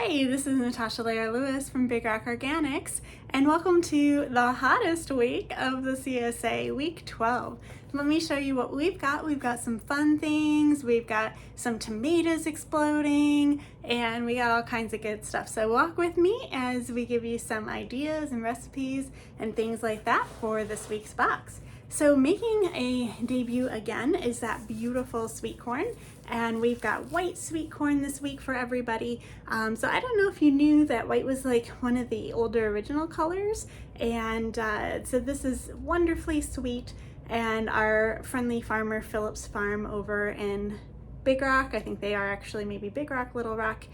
Hi, this is Natasha Lair Lewis from Big Rock Organics, and welcome to the hottest week of the CSA, week 12. Let me show you what we've got. We've got some fun things, we've got some tomatoes exploding, and we got all kinds of good stuff. So walk with me as we give you some ideas and recipes and things like that for this week's box. So making a debut again is that beautiful sweet corn, and we've got white sweet corn this week for everybody. So I don't know if you knew that white was like one of the older original colors, and so this is wonderfully sweet, and our friendly farmer Philip's Farm over in Big Rock, I think they are actually maybe Big Rock, Little Rock,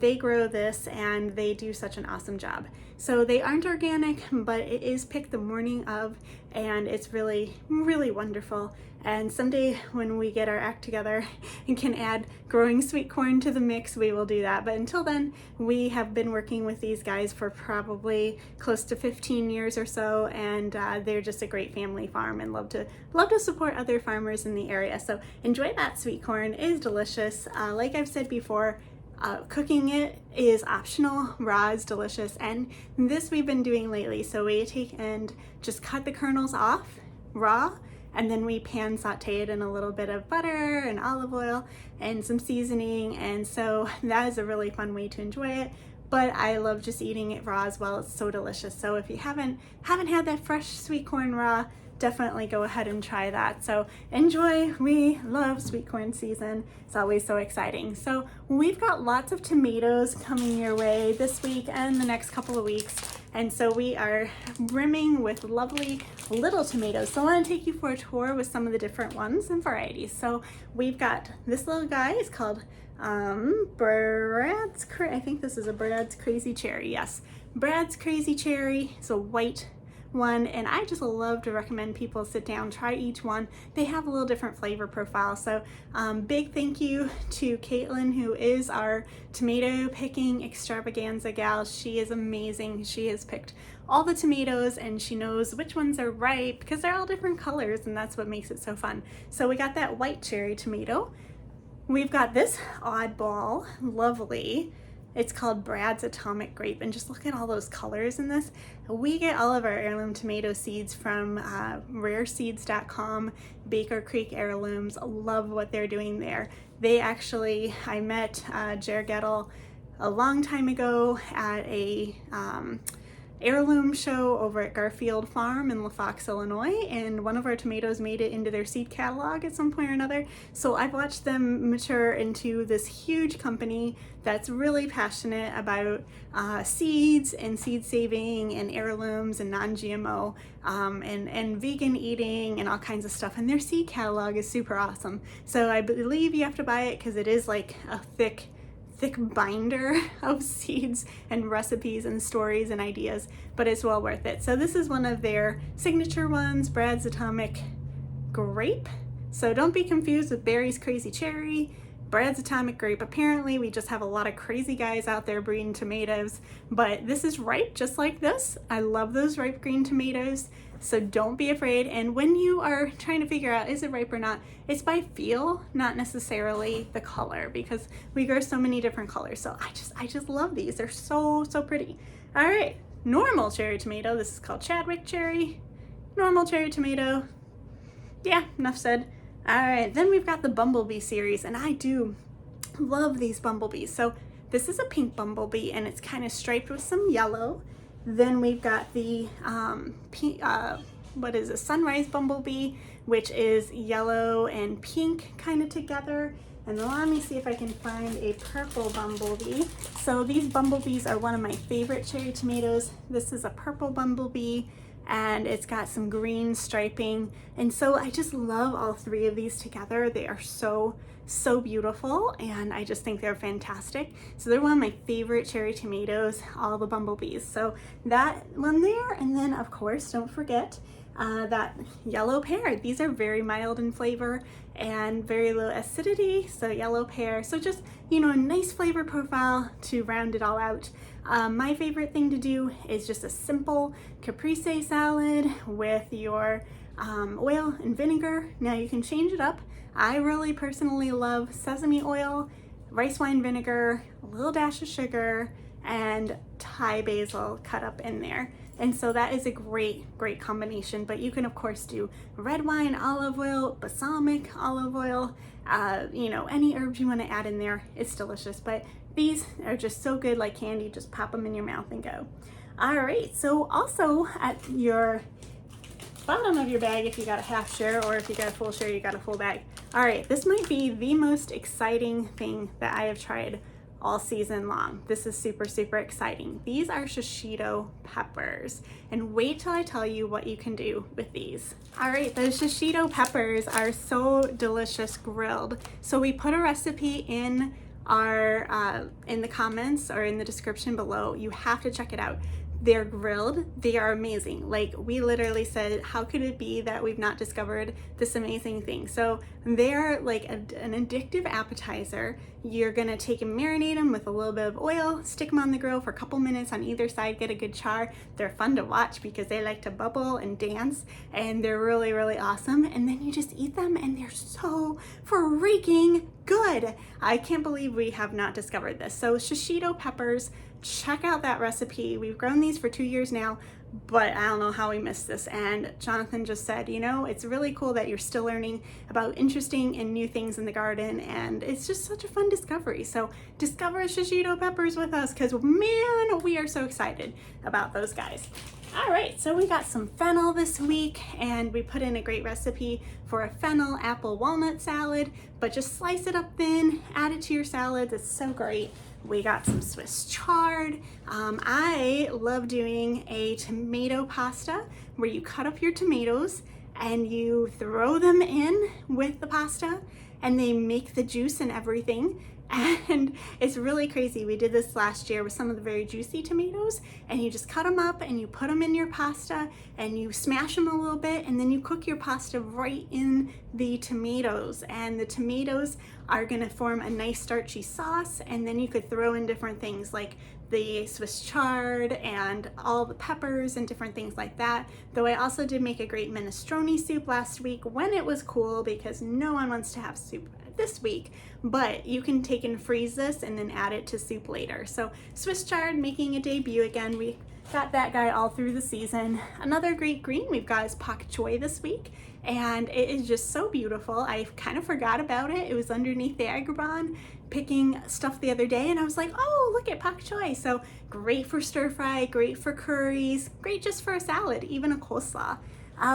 they grow this and they do such an awesome job. So they aren't organic, but it is picked the morning of, and it's really, really wonderful. And someday when we get our act together and can add growing sweet corn to the mix, we will do that. But until then, we have been working with these guys for probably close to 15 years or so, and they're just a great family farm and love to support other farmers in the area. So enjoy that sweet corn. It is delicious. Like I've said before, cooking it is optional. Raw is delicious, and this we've been doing lately. So we take and just cut the kernels off raw, and then we pan saute it in a little bit of butter and olive oil and some seasoning, and so that is a really fun way to enjoy it. But I love just eating it raw as well. It's so delicious. So if you haven't had that fresh sweet corn raw, definitely go ahead and try that. So enjoy. We love sweet corn season. It's always so exciting. So we've got lots of tomatoes coming your way this week and the next couple of weeks. And so we are brimming with lovely little tomatoes. So I want to take you for a tour with some of the different ones and varieties. So we've got this little guy. It's called I think this is a Brad's Crazy Cherry. Yes, Brad's Crazy Cherry. It's a white one, and I just love to recommend people sit down, try each one. They have a little different flavor profile. So big thank you to Caitlin, who is our tomato picking extravaganza gal. She is amazing. She has picked all the tomatoes and she knows which ones are ripe because they're all different colors, and that's what makes it so fun. So we got that white cherry tomato. We've got this oddball, lovely. It's called Brad's Atomic Grape, and just look at all those colors in this. We get all of our heirloom tomato seeds from rareseeds.com, Baker Creek Heirlooms. Love what they're doing there. They actually, I met Jer Gettle a long time ago at a heirloom show over at Garfield Farm in LaFox, Illinois, and one of our tomatoes made it into their seed catalog at some point or another. So I've watched them mature into this huge company that's really passionate about seeds and seed saving and heirlooms and non-GMO and vegan eating and all kinds of stuff. And their seed catalog is super awesome. So I believe you have to buy it because it is like a thick binder of seeds and recipes and stories and ideas, but it's well worth it. So this is one of their signature ones, Brad's Atomic Grape. So don't be confused with Barry's Crazy Cherry. Brad's Atomic Grape. Apparently we just have a lot of crazy guys out there breeding tomatoes, but this is ripe just like this. I love those ripe green tomatoes. So don't be afraid. And when you are trying to figure out is it ripe or not, it's by feel, not necessarily the color, because we grow so many different colors. So I just love these. They're so pretty. All right, normal cherry tomato. This is called Chadwick cherry. Normal cherry tomato. Yeah, enough said. All right, then we've got the bumblebee series, and I do love these bumblebees. So this is a pink bumblebee, and it's kind of striped with some yellow. Then we've got the what is a sunrise bumblebee, which is yellow and pink kind of together. And then let me see if I can find a purple bumblebee. So these bumblebees are one of my favorite cherry tomatoes. This is a purple bumblebee, and it's got some green striping. And so I just love all three of these together. They are so beautiful, and I just think they're fantastic. So they're one of my favorite cherry tomatoes, all the bumblebees. So that one there, and then of course don't forget that yellow pear. These are very mild in flavor and very low acidity, so yellow pear. So just, you know, a nice flavor profile to round it all out. My favorite thing to do is just a simple caprese salad with your oil and vinegar. Now you can change it up. I really personally love sesame oil, rice wine vinegar, a little dash of sugar, and Thai basil cut up in there. And so that is a great combination. But you can of course do red wine, olive oil, balsamic olive oil, you know, any herbs you want to add in there. It's delicious. But these are just so good, like candy. Just pop them in your mouth and go. All right, so also at your bottom of your bag, if you got a half share, or if you got a full share, you got a full bag. All right, this might be the most exciting thing that I have tried all season long. This is super exciting. These are shishito peppers, and wait till I tell you what you can do with these. All right, the shishito peppers are so delicious grilled. So we put a recipe in our in the comments or in the description below. You have to check it out. They're grilled, they are amazing. Like, we literally said, how could it be that we've not discovered this amazing thing? So they're like an addictive appetizer. You're gonna take and marinate them with a little bit of oil, stick them on the grill for a couple minutes on either side, get a good char. They're fun to watch because they like to bubble and dance, and they're really awesome. And then you just eat them and they're so freaking good. I can't believe we have not discovered this. So shishito peppers, check out that recipe. We've grown these for 2 years now, but I don't know how we missed this. And Jonathan just said, you know, it's really cool that you're still learning about interesting and new things in the garden, and it's just such a fun discovery. So discover shishito peppers with us, because man, we are so excited about those guys. All right, so we got some fennel this week, and we put in a great recipe for a fennel apple walnut salad, but just slice it up thin, add it to your salad. It's so great. We got some Swiss chard. I love doing a tomato pasta where you cut up your tomatoes and you throw them in with the pasta, and they make the juice and everything. And it's really crazy. We did this last year with some of the very juicy tomatoes, and you just cut them up and you put them in your pasta and you smash them a little bit, and then you cook your pasta right in the tomatoes, and the tomatoes are gonna form a nice starchy sauce. And then you could throw in different things like the Swiss chard and all the peppers and different things like that. Though I also did make a great minestrone soup last week when it was cool, because no one wants to have soup this week, but you can take and freeze this and then add it to soup later. So Swiss chard making a debut again. We got that guy all through the season. Another great green we've got is Pac Choi this week, and it is just so beautiful. I kind of forgot about it. It was underneath the agribon picking stuff the other day, and I was like, oh, look at Pac Choi. So great for stir fry, great for curries, great just for a salad, even a coleslaw.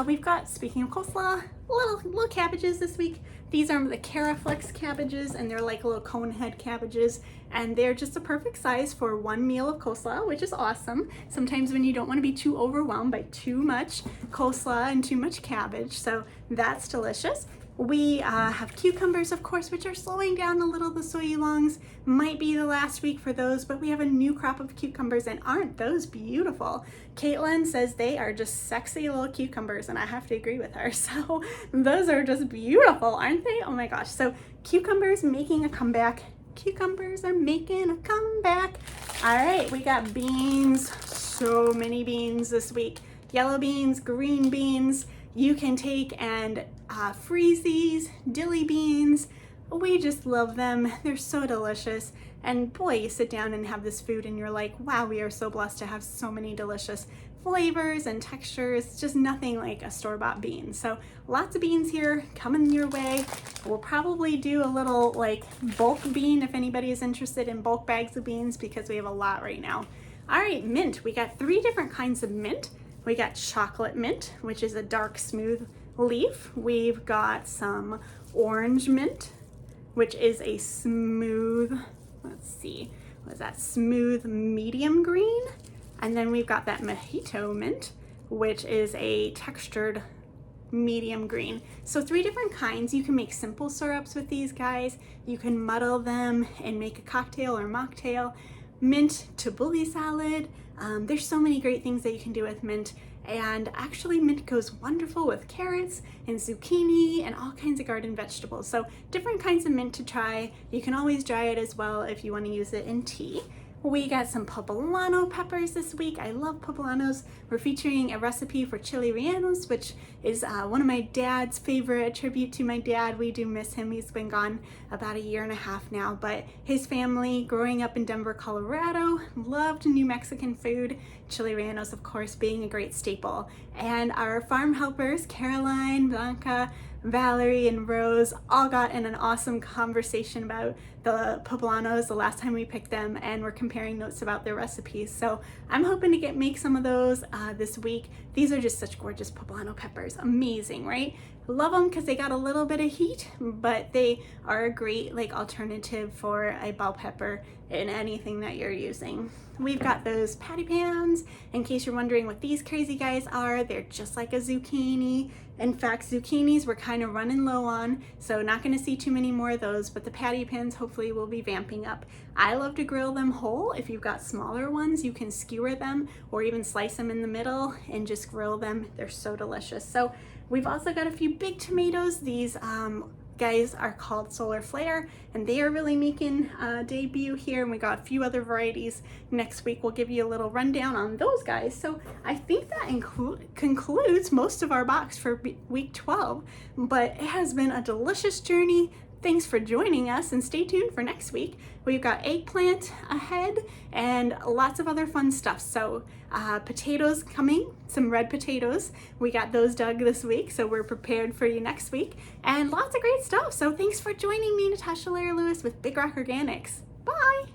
We've got, speaking of coleslaw, little cabbages this week. These are the Caraflex cabbages, and they're like little cone head cabbages, and they're just a perfect size for one meal of coleslaw, which is awesome. Sometimes when you don't want to be too overwhelmed by too much coleslaw and too much cabbage, so that's delicious. We have cucumbers, of course, which are slowing down a little. The soy longs might be the last week for those, but we have a new crop of cucumbers, and aren't those beautiful? Caitlin says they are just sexy little cucumbers, and I have to agree with her. So those are just beautiful, aren't they? Oh my gosh. So cucumbers making a comeback. Cucumbers are making a comeback. All right, we got beans. So many beans this week. Yellow beans, green beans. You can take and freeze these, dilly beans. We just love them. They're so delicious. And boy, you sit down and have this food and you're like, wow, we are so blessed to have so many delicious flavors and textures. Just nothing like a store-bought bean. So lots of beans here coming your way. We'll probably do a little like bulk bean if anybody is interested in bulk bags of beans, because we have a lot right now. All right, mint. We got 3 different kinds of mint. We got chocolate mint, which is a dark smooth leaf. We've got some orange mint, which is a smooth, let's see, what is that? Smooth medium green. And then we've got that mojito mint, which is a textured medium green. So 3 different kinds. You can make simple syrups with these guys. You can muddle them and make a cocktail or mocktail. Mint tabbouleh salad. There's so many great things that you can do with mint, and actually mint goes wonderful with carrots and zucchini and all kinds of garden vegetables. So different kinds of mint to try. You can always dry it as well if you want to use it in tea. We got some Poblano peppers this week. I love Poblanos. We're featuring a recipe for chili rellenos, which is one of my dad's favorite, a tribute to my dad. We do miss him. He's been gone about a year and a half now, but his family, growing up in Denver, Colorado, loved New Mexican food. Chili rellenos, of course, being a great staple. And our farm helpers, Caroline, Blanca, Valerie, and Rose, all got in an awesome conversation about the Poblanos the last time we picked them, and we're comparing notes about their recipes. So I'm hoping to make some of those this week. These are just such gorgeous Poblano peppers. Amazing, right? Love them because they got a little bit of heat, but they are a great alternative for a bell pepper in anything that you're using. We've got those patty pans. In case you're wondering what these crazy guys are, they're just like a zucchini. In fact, zucchinis we're kind of running low on, so not going to see too many more of those, but the patty pans hopefully will be vamping up. I love to grill them whole. If you've got smaller ones, you can skewer them or even slice them in the middle and just grill them. They're so delicious. So we've also got a few big tomatoes. These guys are called Solar Flare, and they are really making a debut here, and we got a few other varieties. Next week we'll give you a little rundown on those guys. So I think that concludes most of our box for week 12, but it has been a delicious journey. Thanks for joining us, and stay tuned for next week. We've got eggplant ahead and lots of other fun stuff. So potatoes coming, some red potatoes. We got those dug this week, so we're prepared for you next week. And lots of great stuff. So thanks for joining me, Natasha Lewis with Big Rock Organics. Bye!